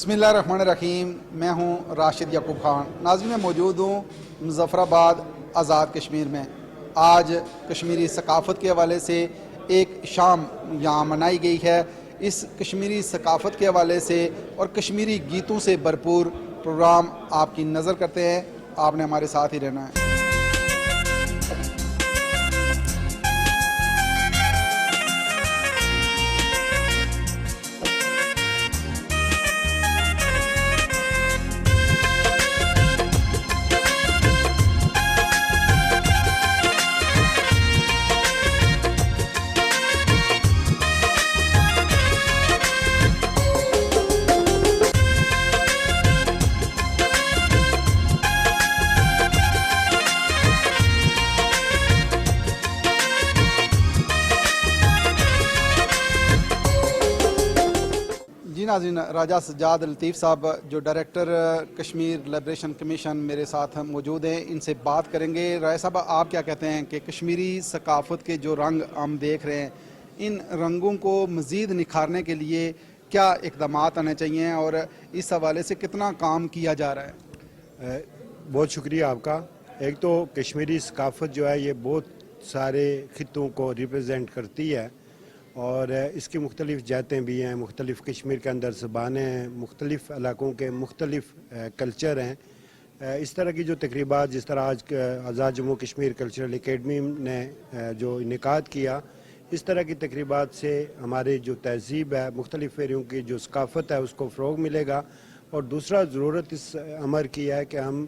बिस्मिल्लाहिर्रहमानिर्रहीम। मैं हूं राशिद याकूब खान। नाज़रीन, मैं मौजूद हूं मुज़फ़्फ़राबाद आज़ाद कश्मीर में। आज कश्मीरी सकाफ़त के हवाले से एक शाम यहाँ मनाई गई है। इस कश्मीरी सकाफ़त के हवाले से और कश्मीरी गीतों से भरपूर प्रोग्राम आपकी नज़र करते हैं। आपने हमारे साथ ही रहना है। जी नाज़रीन, राजा सज्जाद लतीफ़ साहब जो डायरेक्टर कश्मीर लिबरेशन कमीशन मेरे साथ मौजूद हैं, इनसे बात करेंगे। राय साहब, आप क्या कहते हैं कि कश्मीरी सकाफ़त के जो रंग हम देख रहे हैं, इन रंगों को मज़ीद निखारने के लिए क्या इक़दाम आने चाहिए और इस हवाले से कितना काम किया जा रहा है? बहुत शुक्रिया आपका। एक तो कश्मीरी सकाफ़त जो है ये बहुत सारे ख़ित्तों को रिप्रेजेंट करती है और इसकी मुख्तलिफ़ जातें भी हैं, मुख्तलिफ़ कश्मीर के अंदर ज़बानें हैं, मुख्तलिफ़ इलाकों के मुख्तलिफ़ कल्चर हैं। इस तरह की जो तकरीबात, जिस तरह आज आज़ाद जम्मू कश्मीर कल्चरल एकेडमी ने जो इनेकाद किया, इस तरह की तकरीबात से हमारी जो तहज़ीब है, मुख्तलिफ़ एरियों की जो सकाफ़त है उसको फ़रोग़ मिलेगा। और दूसरा ज़रूरत इस अमर की है कि हम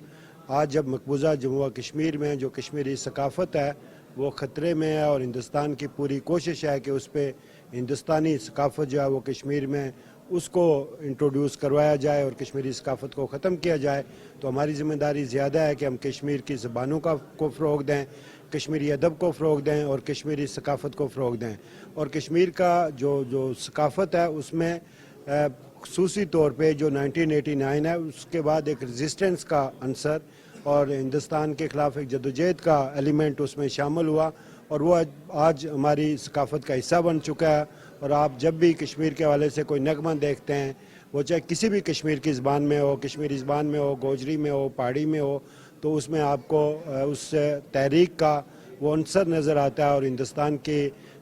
आज जब मकबूजा जम्मू व कश्मीर में जो कश्मीरी सकाफ़त है वो ख़तरे में है और हिंदुस्तान की पूरी कोशिश है कि उस पर हिंदुस्तानी सकाफ़त जो है वो कश्मीर में उसको इंट्रोड्यूस करवाया जाए और कश्मीरी सकाफ़त को ख़त्म किया जाए, तो हमारी ज़िम्मेदारी ज़्यादा है कि हम कश्मीर की ज़बानों को फ़रोग़ दें, कश्मीरी अदब को फ़रोग़ दें और कश्मीरी सकाफ़त को फ़रोग़ दें। और कश्मीर का जो सकाफ़त है उसमें ख़ुसूसी तौर पे जो 1989 है उसके बाद एक रेजिस्टेंस का अंसर और हिंदुस्तान के ख़िलाफ़ एक जदोजहद का एलिमेंट उसमें शामिल हुआ और वो आज हमारी सकाफ़त का हिस्सा बन चुका है। और आप जब भी कश्मीर के हवाले से कोई नगमा देखते हैं, वो चाहे किसी भी कश्मीर की ज़बान में हो, कश्मीरी ज़बान में हो, गोजरी में हो, पहाड़ी में हो, तो उसमें आपको उस तहरीक का वो अंसर नज़र आता है और हिंदुस्तान की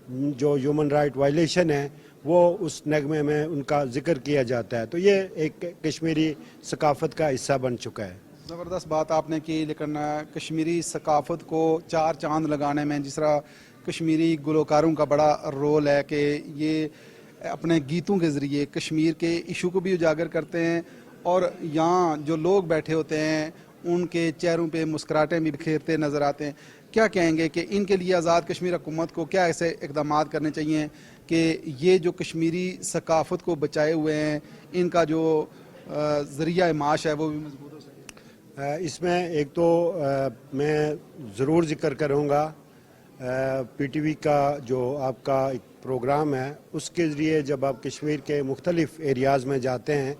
जो ह्यूमन राइट वायलेशन है वो उस नगमे में उनका ज़िक्र किया जाता है। तो ये एक कश्मीरी सकाफ़त का हिस्सा बन चुका है। ज़बरदस्त बात आपने की, लेकिन कश्मीरी सकाफ़त को चार चांद लगाने में जिस तरह कश्मीरी गुलकारों का बड़ा रोल है कि ये अपने गीतों के ज़रिए कश्मीर के इशू को भी उजागर करते हैं और यहाँ जो लोग बैठे होते हैं उनके चेहरों पे मुस्कुराहटें भी बिखेरते नज़र आते हैं। क्या कहेंगे कि इनके लिए आज़ाद कश्मीर हुकूमत को क्या ऐसे इक़दाम करने चाहिए कि ये जो कश्मीरी सकाफ़त को बचाए हुए हैं, इनका जो ज़रिया माश है वो भी मजबूत हो सके? इसमें एक तो मैं ज़रूर ज़िक्र करूँगा पीटीवी का जो आपका एक प्रोग्राम है उसके ज़रिए जब आप कश्मीर के मुख्तलिफ़ एरियाज़ में जाते हैं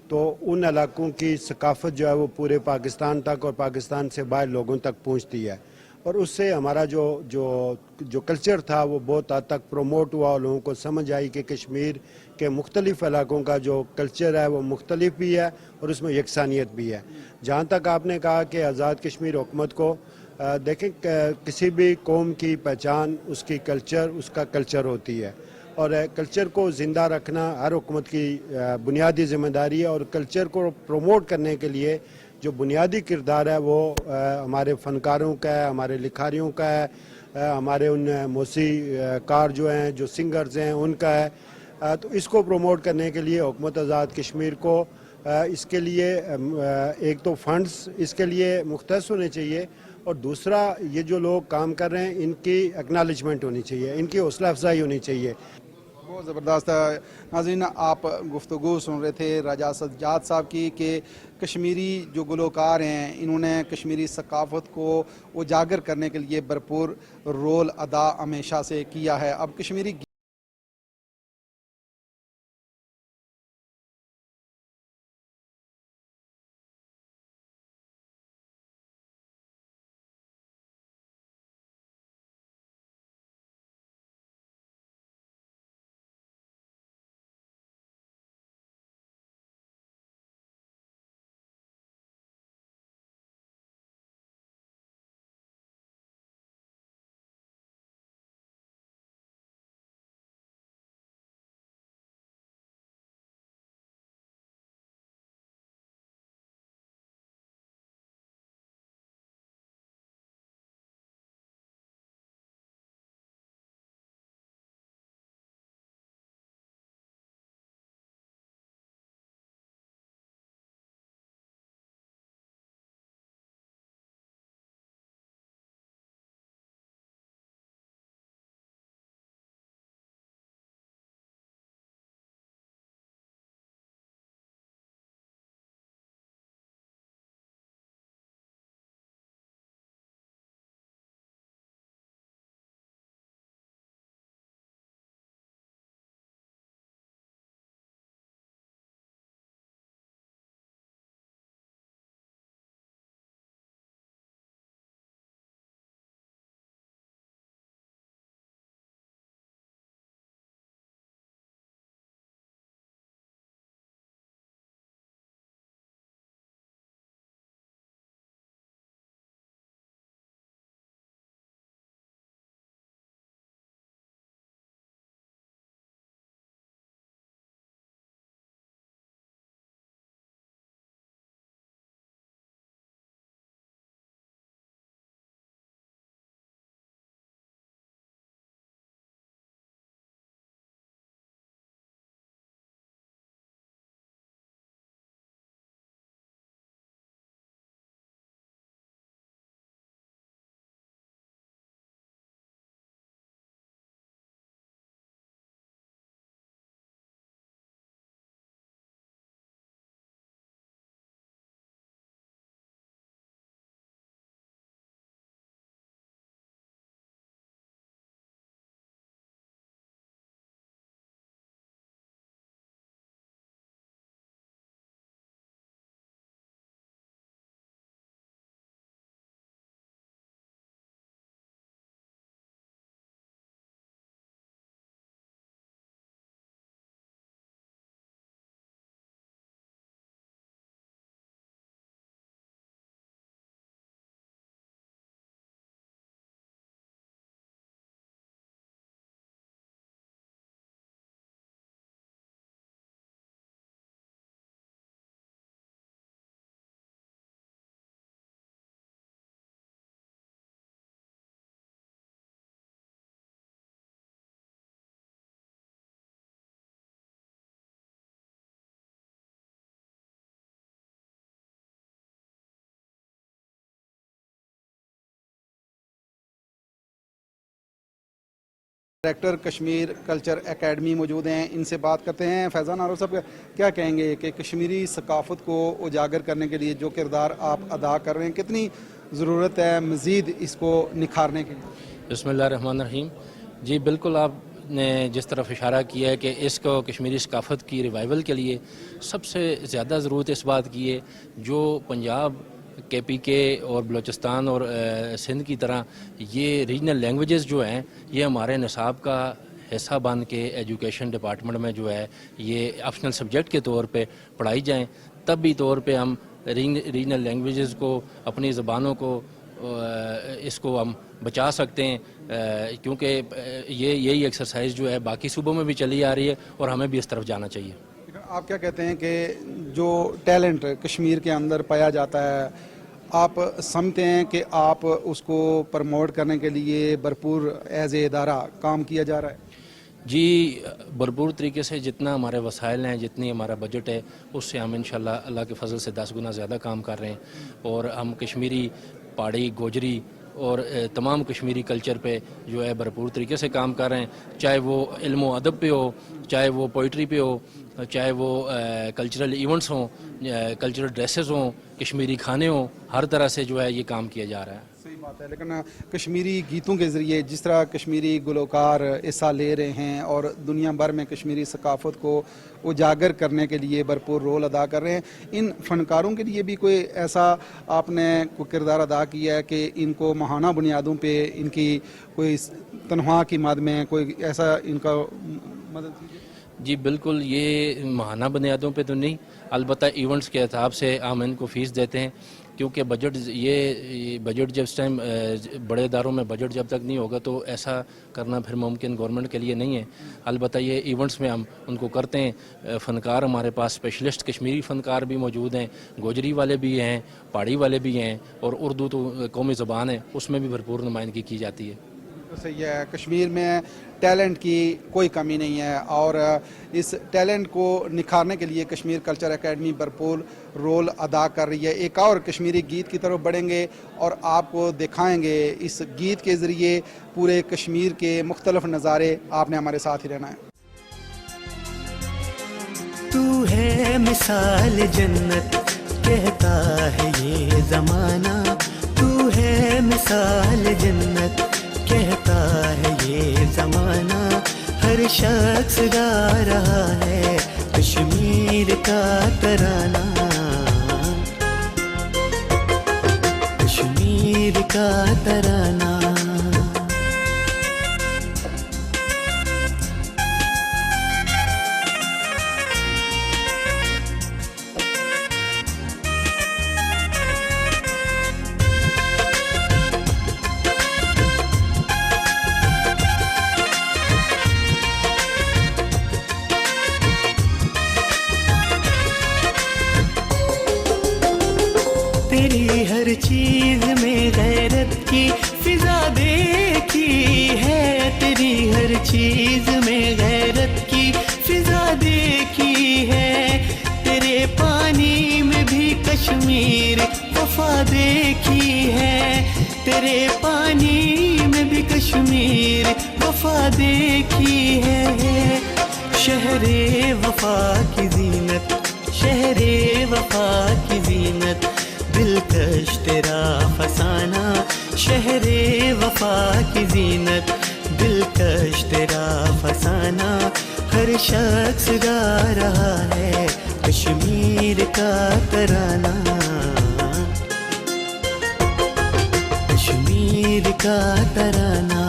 तो उन इलाकों की सकाफ़त जो है वो पूरे पाकिस्तान तक और पाकिस्तान से बाहर लोगों तक पहुँचती है और उससे हमारा जो जो जो कल्चर था वो बहुत हद तक प्रोमोट हुआ और लोगों को समझ आई कि कश्मीर के मुख्तलिफ़ इलाकों का जो कल्चर है वो मुख्तलिफ भी है और उसमें यकसानियत भी है। जहाँ तक आपने कहा कि आज़ाद कश्मीर हुकूमत को देखें, किसी भी कौम की पहचान उसकी कल्चर उसका कल्चर होती है और कल्चर को ज़िंदा रखना हर हुकूमत की बुनियादी ज़िम्मेदारी है और कल्चर को प्रमोट करने के लिए जो बुनियादी किरदार है वो हमारे फ़नकारों का है, हमारे लिखारियों का है, हमारे उन मौसीकार जो हैं, जो सिंगर्स हैं उनका है। तो इसको प्रमोट करने के लिए हुकूमत आज़ाद कश्मीर को इसके लिए एक तो फंड्स इसके लिए मुख्तस होने चाहिए और दूसरा ये जो लोग काम कर रहे हैं इनकी एक्नॉलेजमेंट होनी चाहिए, इनकी हौसला अफजाई होनी चाहिए। बहुत ज़बरदस्त है। नाज़रीन, आप गुफ्तगू सुन रहे थे राजा सज्जाद साहब की कि कश्मीरी जो गुलकार हैं इन्होंने कश्मीरी सकाफ़त को उजागर करने के लिए भरपूर रोल अदा हमेशा से किया है। अब Kashmiri director Kashmir culture academy मौजूद हैं, इनसे बात करते हैं। फैज़ान आरोफ साहब क्या कहेंगे कि कश्मीरी सकाफ़त को उजागर करने के लिए जो किरदार आप अदा कर रहे हैं, कितनी ज़रूरत है मज़ीद इसको निखारने की? बिस्मिल्लाहिर्रहमानिर्रहीम। जी बिल्कुल, आपने जिस तरफ इशारा किया है कि इसको कश्मीरी सकाफ़त की रिवाइवल के लिए सबसे ज़्यादा ज़रूरत इस बात की है जो पंजाब KPK और बलूचिस्तान और सिंध की तरह ये रीजनल लैंग्वेजेस जो हैं ये हमारे निसाब का हिस्सा बन के एजुकेशन डिपार्टमेंट में जो है ये ऑप्शनल सब्जेक्ट के तौर पे पढ़ाई जाएं। तब भी तौर पे हम रीजनल लैंग्वेजेस को, अपनी ज़बानों को, इसको हम बचा सकते हैं, क्योंकि यही एक्सरसाइज जो है बाकी सूबों में भी चली आ रही है और हमें भी इस तरफ जाना चाहिए। आप क्या कहते हैं कि जो टैलेंट कश्मीर के अंदर पाया जाता है, आप समझते हैं कि आप उसको प्रमोट करने के लिए भरपूर एज ए इदारा काम किया जा रहा है? जी भरपूर तरीके से जितना हमारे वसाइल हैं, जितनी हमारा बजट है, उससे हम इंशाल्लाह अल्लाह के फजल से 10 गुना ज़्यादा काम कर रहे हैं और हम कश्मीरी, पहाड़ी, गोजरी और तमाम कश्मीरी कल्चर पे जो है भरपूर तरीके से काम कर रहे हैं। चाहे वो इल्म व अदब पे हो, चाहे वो पोइट्री पे हो, चाहे वो कल्चरल इवेंट्स हों, कल्चरल ड्रेसेस हों, कश्मीरी खाने हों, हर तरह से जो है ये काम किया जा रहा है। सही बात है, लेकिन कश्मीरी गीतों के ज़रिए जिस तरह कश्मीरी गुलकार हिस्सा ले रहे हैं और दुनिया भर में कश्मीरी सकाफ़त को उजागर करने के लिए भरपूर रोल अदा कर रहे हैं, इन फ़नकारों के लिए भी कोई ऐसा आपने कोई किरदार अदा किया है कि इनको माहाना बुनियादों पे इनकी कोई तनख्वाह की मद में कोई ऐसा इनका मदद कीजिए? जी बिल्कुल, ये माहाना बुनियादों पे तो नहीं, अलबत्ता इवेंट्स के हिसाब से हम इनको फ़ीस देते हैं, क्योंकि बजट ये बजट जब इस टाइम बड़े इदारों में बजट जब तक नहीं होगा तो ऐसा करना फिर मुमकिन गवर्नमेंट के लिए नहीं है। अलबत्ता ये इवेंट्स में हम उनको करते हैं। फ़नकार हमारे पास स्पेशलिस्ट कश्मीरी फ़नकार भी मौजूद हैं, गोजरी वाले भी हैं, पहाड़ी वाले भी हैं और उर्दू तो कौमी ज़बान है, उसमें भी भरपूर नुमाइंदगी की जाती है। तो सही है, कश्मीर में टैलेंट की कोई कमी नहीं है और इस टैलेंट को निखारने के लिए कश्मीर कल्चर एकेडमी भरपूर रोल अदा कर रही है। एक और कश्मीरी गीत की तरफ बढ़ेंगे और आपको दिखाएंगे इस गीत के ज़रिए पूरे कश्मीर के मुख्तलिफ नज़ारे। आपने हमारे साथ ही रहना है। तू है मिसाल जन्नत कहता है ये ज़माना, तू है मिसाल जन्नत कहता है ये ज़माना। हर शख्स गा रहा है कश्मीर का तराना, कश्मीर का तराना। तेरी हर चीज में गैरत की फिजा देखी है, तेरी हर चीज में गैरत की फिजा देखी है। तेरे पानी में भी कश्मीर वफा देखी है, तेरे पानी में भी कश्मीर वफा देखी है। शहरे वफा की जीनत, शहरे वफा की जीनत, दिलकश तेरा फसाना। शहरे वफा की जीनत, दिलकश तेरा फसाना। हर शख्स गा रहा है कश्मीर का तराना, कश्मीर का तराना।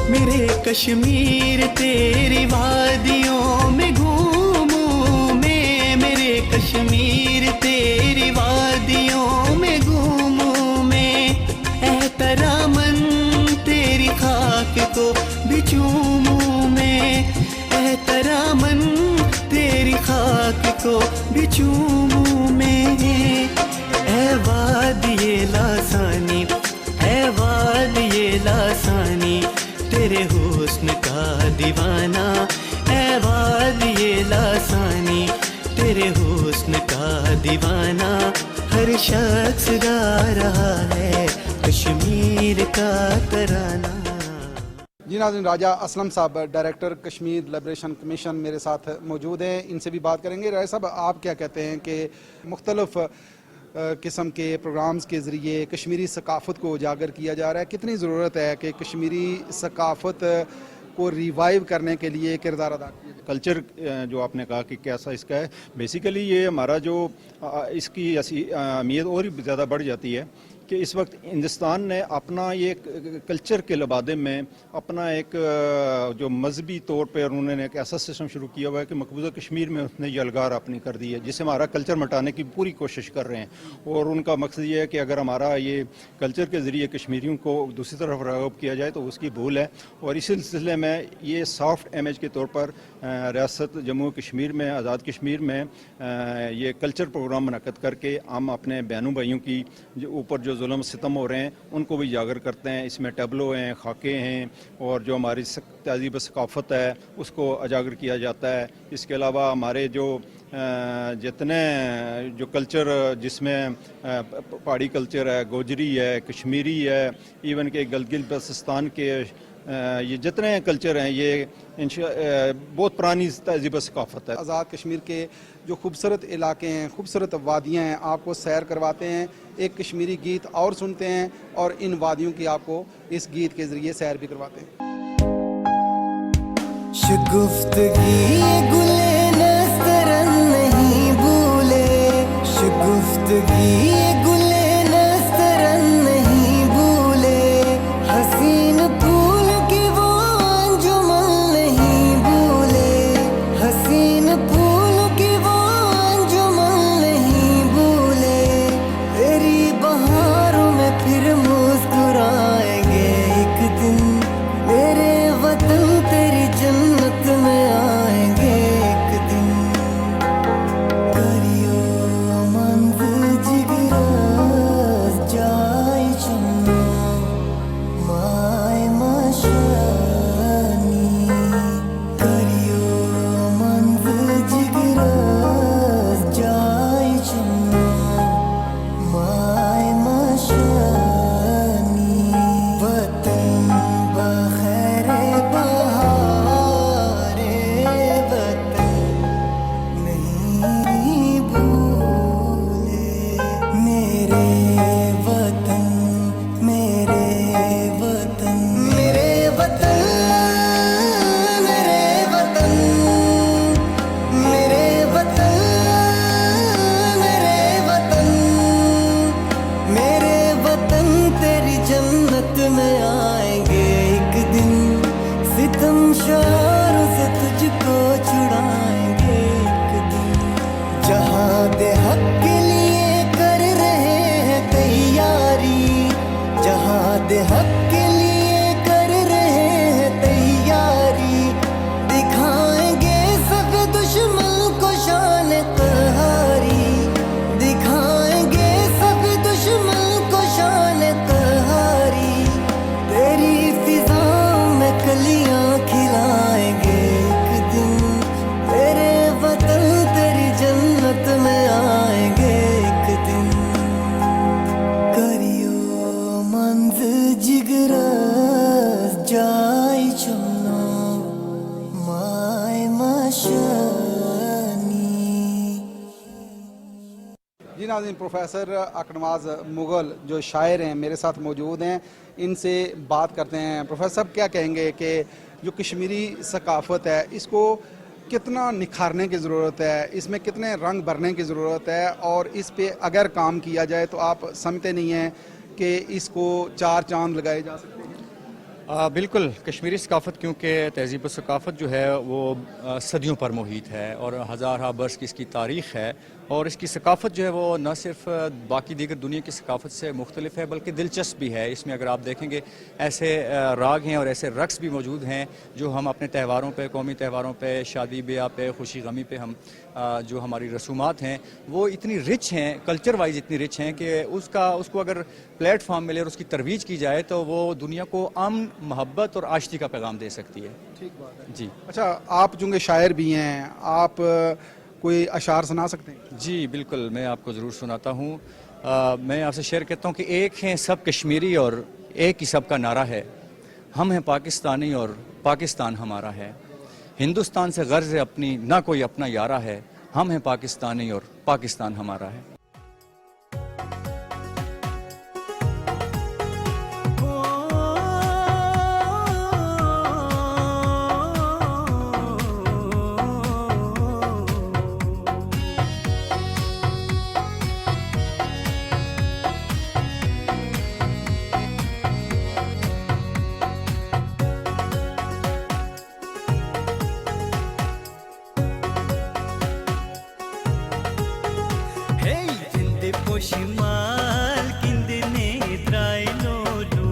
मेरे कश्मीर तेरी वादियों में घूमूं मैं, मेरे कश्मीर तेरी वादियों में घूमूं मैं। एहतरामन तेरी खाक को भी चूमूं मैं, एहतरामन तेरी खाक सो बिचूं में ऐ वादिये लासानी ऐ वादिये लासानी तेरे हुस्न का दीवाना ऐ वादिये लासानी तेरे हुस्न का दीवाना हर शख्स गा रहा है कश्मीर का तराना। जी नाज़रीन, राजा असलम साहब डायरेक्टर कश्मीर लिबरेशन कमीशन मेरे साथ मौजूद हैं, इनसे भी बात करेंगे। राजा साहब, आप क्या कहते हैं कि मुख्तलिफ किस्म के प्रोग्राम्स के ज़रिए कश्मीरी सकाफ़त को उजागर किया जा रहा है, कितनी ज़रूरत है कि कश्मीरी सकाफ़त को रिवाइव करने के लिए किरदार अदा किया जाए? कल्चर जो आपने कहा कि कैसा इसका है, बेसिकली ये हमारा जो इसकी अहमियत और भी ज़्यादा बढ़ जाती है कि इस वक्त हिंदुस्तान ने अपना ये कल्चर के लबादे में अपना एक जो मजहबी तौर पर उन्होंने एक ऐसा सिस्टम शुरू किया हुआ है कि मकबूजा कश्मीर में उसने ये अलगार अपनी कर दी है, जिससे हमारा कल्चर मिटाने की पूरी कोशिश कर रहे हैं। और उनका मकसद ये है कि अगर हमारा ये कल्चर के ज़रिए कश्मीरियों को दूसरी तरफ राग़िब किया जाए तो उसकी भूल है। और इसी सिलसिले में ये सॉफ्ट इमेज के तौर पर रियासत जम्मू कश्मीर में, आज़ाद कश्मीर में ये कल्चर प्रोग्राम मुनक़्क़द करके हम अपने बहनों भाइयों की ऊपर जो जुल्म सितम हो रहे हैं उनको भी उजागर करते हैं। इसमें टैबलो हैं, खाके हैं और जो हमारी तहज़ीब सकाफ़त है उसको उजागर किया जाता है। इसके अलावा हमारे जो जितने जो कल्चर जिसमें पहाड़ी कल्चर है, गोजरी है, कश्मीरी है, इवन के गिलगित बल्तिस्तान के ये जितने कल्चर हैं ये बहुत पुरानी तहज़ीब सकाफ़त है। आज़ाद कश्मीर के जो खूबसूरत इलाके हैं, खूबसूरत वादियाँ हैं, आपको सैर करवाते हैं, एक कश्मीरी गीत और सुनते हैं और इन वादियों की आपको इस गीत के ज़रिए सैर भी करवाते हैं। शगुफ्तगी गुले नस्तरन नहीं भूले, शगुफ्तगी गुले नस्तरन नहीं भूले, हसीन फूल की वो अंजुमन नहीं भूले, हसीन फूल की वो अंजुमन नहीं भूले, तेरी बहारों में फिर मुस्कुराएंगे एक दिन, मेरे वतन तेरी जन्नत में आएंगे एक दिन। करियो मंज़िल जिगरस जाए चुनो माय मशानी, करियो मंज़िल जिगरस जाए चुनो माय मशानी, वतन बखैरे बहारे वतन नहीं भूले, मेरे वतन मेरे वतन मेरे वतन मेरे वतन मेरे वतन मेरे वतन मेरे वतन तेरी जन्नत में आएंगे एक दिन, सितम शारों से तुझको छुड़ाएंगे एक दिन, जहाँ दे हक के लिए कर रहे हैं तैयारी, जहाँ दे हक के लिए कर रहे हैं तैयारी, दिखाएंगे सब दुश्मन को शान तहारी, दिखाएंगे सब दुश्मन को शान तहारी, तेरी फिजाओं में कलियां खिलाएंगे एक दिन, तेरे वतन तेरी जन्नत में आएंगे एक दिन। करियो मंज़िल जिगरस जाए चुनो माय मशानी। जी नाज़रीन, प्रोफेसर अकनवाज मुग़ल जो शायर हैं मेरे साथ मौजूद हैं, इनसे बात करते हैं। प्रोफेसर साहब, क्या कहेंगे कि जो कश्मीरी सकाफ़त है इसको कितना निखारने की ज़रूरत है, इसमें कितने रंग भरने की ज़रूरत है, और इस पे अगर काम किया जाए तो आप समझते नहीं हैं कि इसको 4 चांद लगाए जा सकते हैं? बिल्कुल, कश्मीरी सकाफ़त क्योंकि तहज़ीब व सकाफ़त जो है वो सदियों पर मुहित है और हज़ार बरस की इसकी तारीख़ है, और इसकी सकाफ़त जो है वो न सिर्फ बाकी दीगर दुनिया की सकाफ़त से मुख्तलिफ है बल्कि दिलचस्प भी है। इसमें अगर आप देखेंगे ऐसे राग हैं और ऐसे रक़्स भी मौजूद हैं जो हम अपने त्योहारों पे, कौमी त्योहारों पे, शादी ब्याह पे, खुशी गमी पे हम जो हमारी रसूमात हैं वो इतनी रिच हैं, कल्चर वाइज इतनी रिच हैं कि उसको अगर प्लेटफॉर्म मिले और उसकी तरवीज की जाए तो वो दुनिया को अमन, मोहब्बत और आशिकी का पैगाम दे सकती है। ठीक बात है जी अच्छा, आप चूँकि शायर भी हैं, आप कोई अशार सुना सकते हैं? जी बिल्कुल, मैं आपको ज़रूर सुनाता हूँ। मैं आपसे शेयर करता हूँ कि एक हैं सब कश्मीरी और एक ही सब का नारा है, हम हैं पाकिस्तानी और पाकिस्तान हमारा है, हिंदुस्तान से गर्ज है अपनी ना कोई अपना यारा है, हम हैं पाकिस्तानी और पाकिस्तान हमारा है। Hey, जिंदे पोशिमाल किंदने द्राइलोलो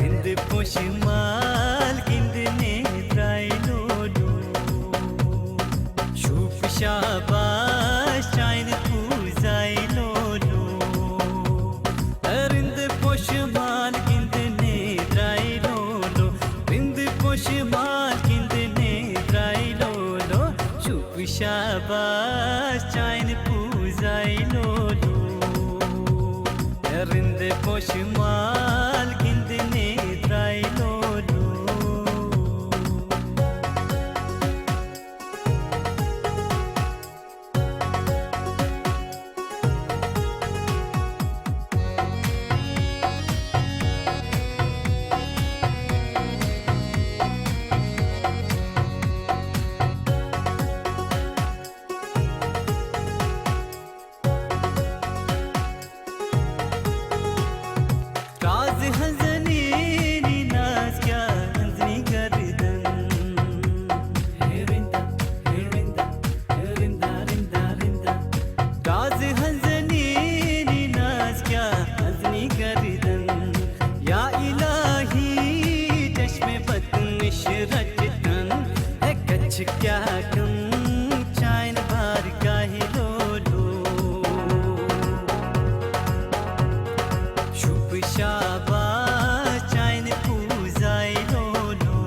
रिंदे पोशिमाल किंदने द्राइलोलो शूफ शाबाश चाइन पूजाइलोलो रिंदे पोशिमाल किंदने द्राइलोलो रिंदे पोशिमाल किंदने द्राइलोलो शूफ शाबाश चाइन पूजाइलोलो रिंदे पोशिमाल किंदने द्राइलोलो राज हज़नी नाज़ क्या हज़नी गर्दन रिंदा रिंदा रिंदा रिंदा रिंदा राज हज़नी नाज़ क्या हज़नी गर्दन या इलाही चश्मे बदनिश रचतन है कच्छ क्या कम चाइन बार काहे लोलो शुभ शाबाश चाइन पूजाइलोलो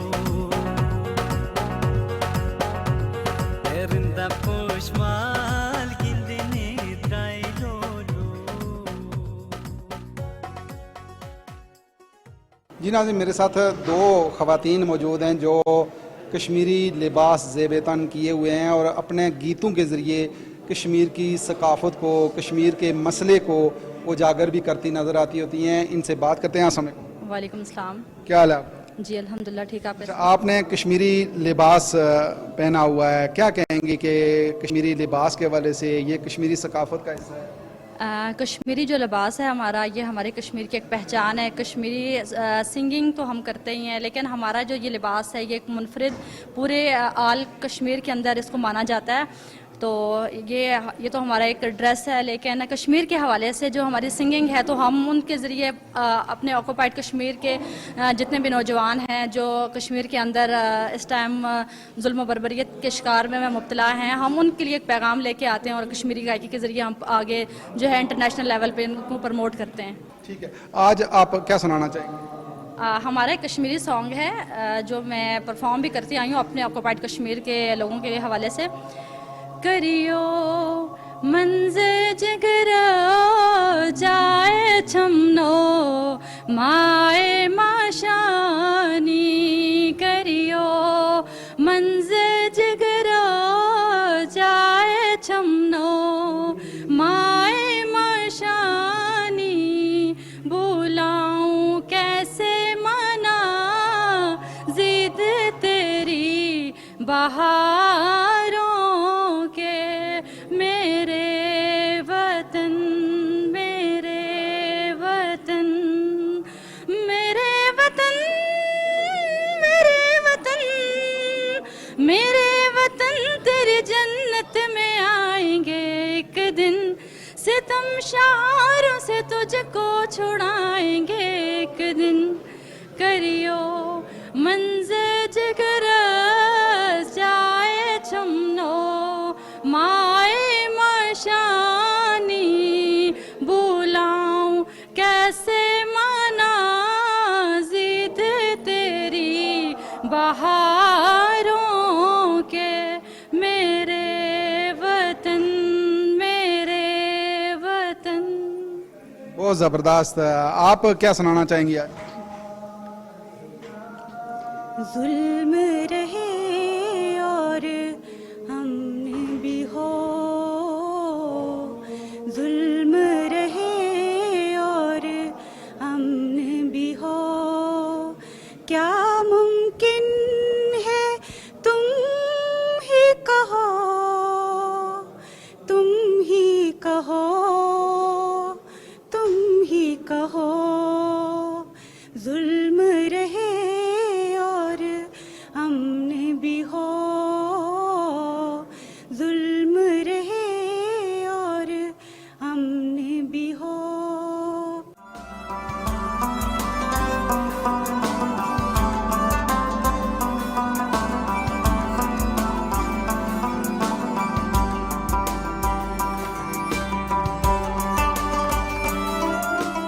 रिंदा पोशमाल किंदने द्राइलोलो। जी नाज़रीन, मेरे साथ दो ख़वातीन मौजूद हैं जो कश्मीरी लिबास ज़ेब-ए-तन किए हुए हैं और अपने गीतों के ज़रिए कश्मीर की सकाफ़त को, कश्मीर के मसले को उजागर भी करती नज़र आती होती हैं। इनसे बात करते हैं। अस्सलाम वालेकुम। वालेकुम सलाम। क्या हाल है आपका? जी अल्हम्दुलिल्लाह ठीक। आप अच्छा, आपने कश्मीरी लिबास पहना हुआ है, क्या कहेंगे कि कश्मीरी लिबास के हवाले से ये कश्मीरी सकाफ़त का हिस्सा है? कश्मीरी जो लिबास है हमारा, ये हमारे कश्मीर की एक पहचान है। कश्मीरी सिंगिंग तो हम करते ही हैं, लेकिन हमारा जो ये लिबास है ये एक मुनफरिद पूरे आल कश्मीर के अंदर इसको माना जाता है। तो ये तो हमारा एक ड्रेस है, लेकिन कश्मीर के हवाले से जो हमारी सिंगिंग है तो हम उनके ज़रिए अपने ऑक्यूपाइड कश्मीर के जितने भी नौजवान हैं जो कश्मीर के अंदर इस टाइम जुल्म बर्बरियत के शिकार में मुब्तला हैं, हम उनके लिए एक पैगाम लेके आते हैं और कश्मीरी गायकी के ज़रिए हम आगे जो है इंटरनेशनल लेवल पे इनको प्रमोट करते हैं। ठीक है, आज आप क्या सुनाना चाहेंगे? हमारा एक कश्मीरी सॉन्ग है जो मैं परफॉर्म भी करती आई हूँ अपने ऑक्यूपाइड कश्मीर के लोगों के हवाले से। करियो मंज़िल जिगरा जाए छमनो माए माशानी, करियो मंज़िल जिगरा जाए छमनो माए माशानी, बुलाऊं कैसे मना जिद तेरी बहारों के, मेरे वतन शमशारों से तुझको छुड़ाएंगे एक दिन, करियो मंज़िल जिगर जाए चुमनो माए मशानी, बुलाऊं कैसे मना जिद तेरी बहारों के, मेरे वतन मेरे वतन। बहुत ज़बरदस्त। आप क्या सुनाना चाहेंगी आज? जुल्म रहे और हमने भी हो, जुल्म रहे और हमने भी हो, क्या